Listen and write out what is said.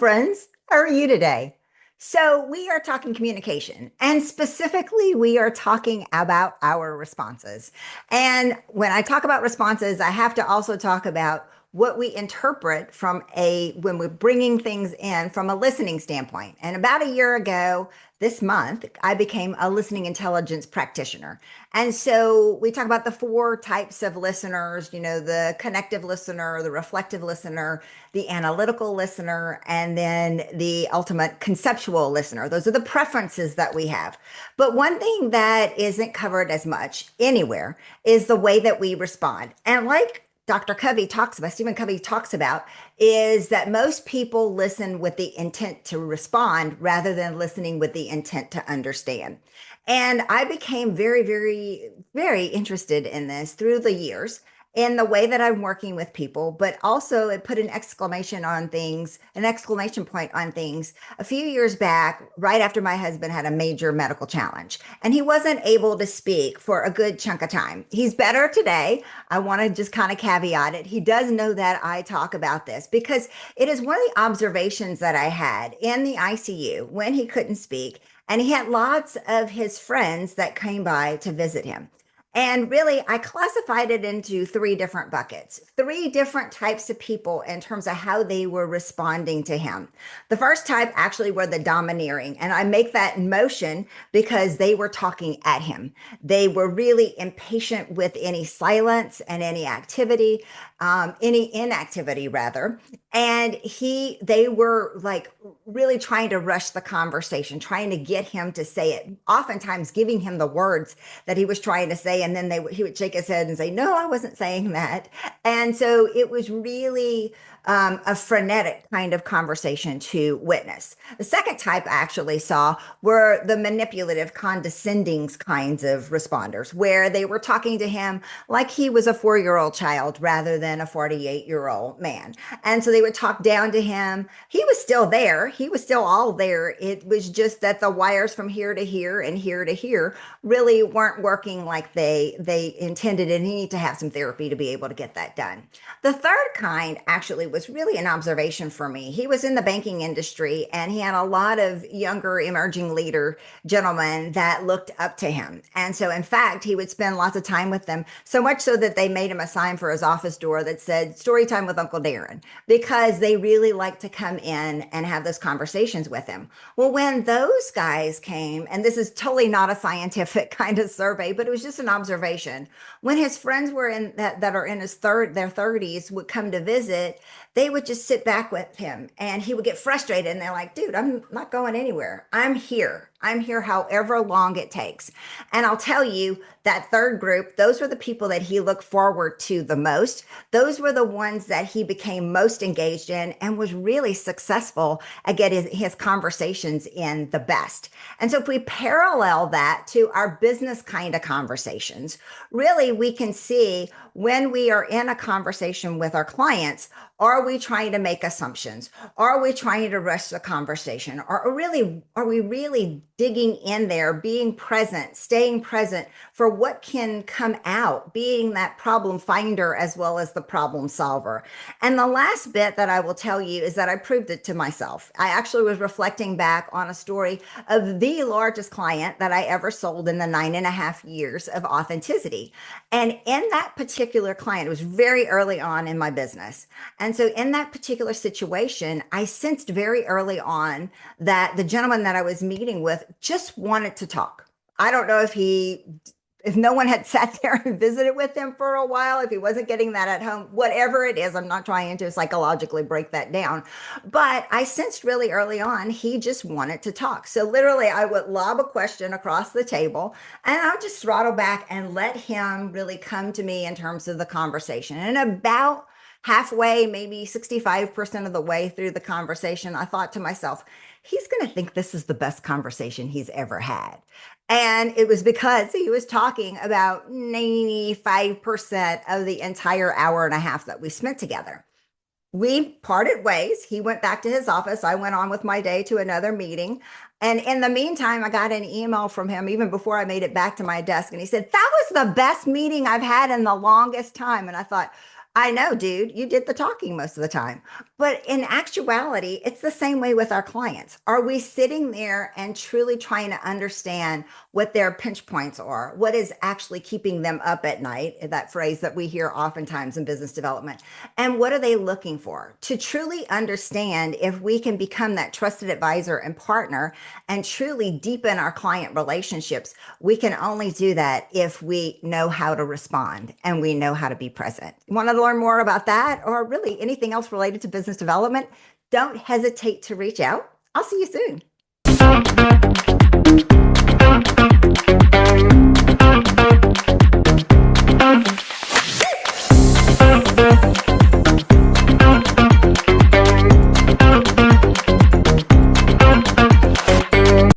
friends. How are you today? So, we are talking communication, and specifically, we are talking about our responses. And when I talk about responses, I have to also talk about what we interpret when we're bringing things in from a listening standpoint. And about a year ago, this month, I became a listening intelligence practitioner. And so we talk about the four types of listeners, the connective listener, the reflective listener, the analytical listener, and then the ultimate conceptual listener. Those are the preferences that we have. But one thing that isn't covered as much anywhere is the way that we respond. And like Stephen Covey talks about, is that most people listen with the intent to respond rather than listening with the intent to understand. And I became very, very, very interested in this through the years in the way that I'm working with people, but also it put an exclamation point on things a few years back, right after my husband had a major medical challenge. And he wasn't able to speak for a good chunk of time. He's better today. I want to just kind of caveat it. He does know that I talk about this because it is one of the observations that I had in the ICU when he couldn't speak. And he had lots of his friends that came by to visit him. And really, I classified it into three different buckets, three different types of people in terms of how they were responding to him. The first type actually were the domineering. And I make that motion because they were talking at him. They were really impatient with any silence and any inactivity rather. And they were like really trying to rush the conversation, trying to get him to say it, oftentimes giving him the words that he was trying to say. And then he would shake his head and say, no, I wasn't saying that. And so it was really a frenetic kind of conversation to witness. The second type I actually saw were the manipulative, condescending kinds of responders, where they were talking to him like he was a 4-year-old child rather than a 48-year-old man. And so they would talk down to him. He was still there. He was still all there. It was just that the wires from here to here and here to here really weren't working like they intended, and he needed to have some therapy to be able to get that done. The third kind actually was really an observation for me. He was in the banking industry and he had a lot of younger emerging leader gentlemen that looked up to him. And so in fact, he would spend lots of time with them, so much so that they made him a sign for his office door that said story time with Uncle Darren, because they really liked to come in and have those conversations with him. Well, when those guys came, and this is totally not a scientific kind of survey, but it was just an observation. When his friends were in that are in their 30s would come to visit, they would just sit back with him and he would get frustrated. And they're like, dude, I'm not going anywhere. I'm here. I'm here however long it takes. And I'll tell you, that third group, those were the people that he looked forward to the most. Those were the ones that he became most engaged in and was really successful at getting his conversations in the best. And so if we parallel that to our business kind of conversations, really we can see when we are in a conversation with our clients, are we trying to make assumptions? Are we trying to rush the conversation? Are we really digging in there, being present, staying present for what can come out, being that problem finder as well as the problem solver? And the last bit that I will tell you is that I proved it to myself. I actually was reflecting back on a story of the largest client that I ever sold in the 9.5 years of authenticity. And in that particular client, it was very early on in my business. And so in that particular situation, I sensed very early on that the gentleman that I was meeting with just wanted to talk. I don't know if no one had sat there and visited with him for a while, if he wasn't getting that at home, whatever it is, I'm not trying to psychologically break that down. But I sensed really early on, he just wanted to talk. So literally, I would lob a question across the table and I would just throttle back and let him really come to me in terms of the conversation. And about halfway, maybe 65% of the way through the conversation, I thought to myself, he's going to think this is the best conversation he's ever had. And it was because he was talking about 95% of the entire hour and a half that we spent together. We parted ways. He went back to his office. I went on with my day to another meeting. And in the meantime, I got an email from him even before I made it back to my desk. And he said, that was the best meeting I've had in the longest time. And I thought, I know, dude, you did the talking most of the time. But in actuality, it's the same way with our clients. Are we sitting there and truly trying to understand what their pinch points are? What is actually keeping them up at night? That phrase that we hear oftentimes in business development. And what are they looking for? To truly understand if we can become that trusted advisor and partner and truly deepen our client relationships, we can only do that if we know how to respond and we know how to be present. Want to learn more about that or really anything else related to business development? Don't hesitate to reach out. I'll see you soon.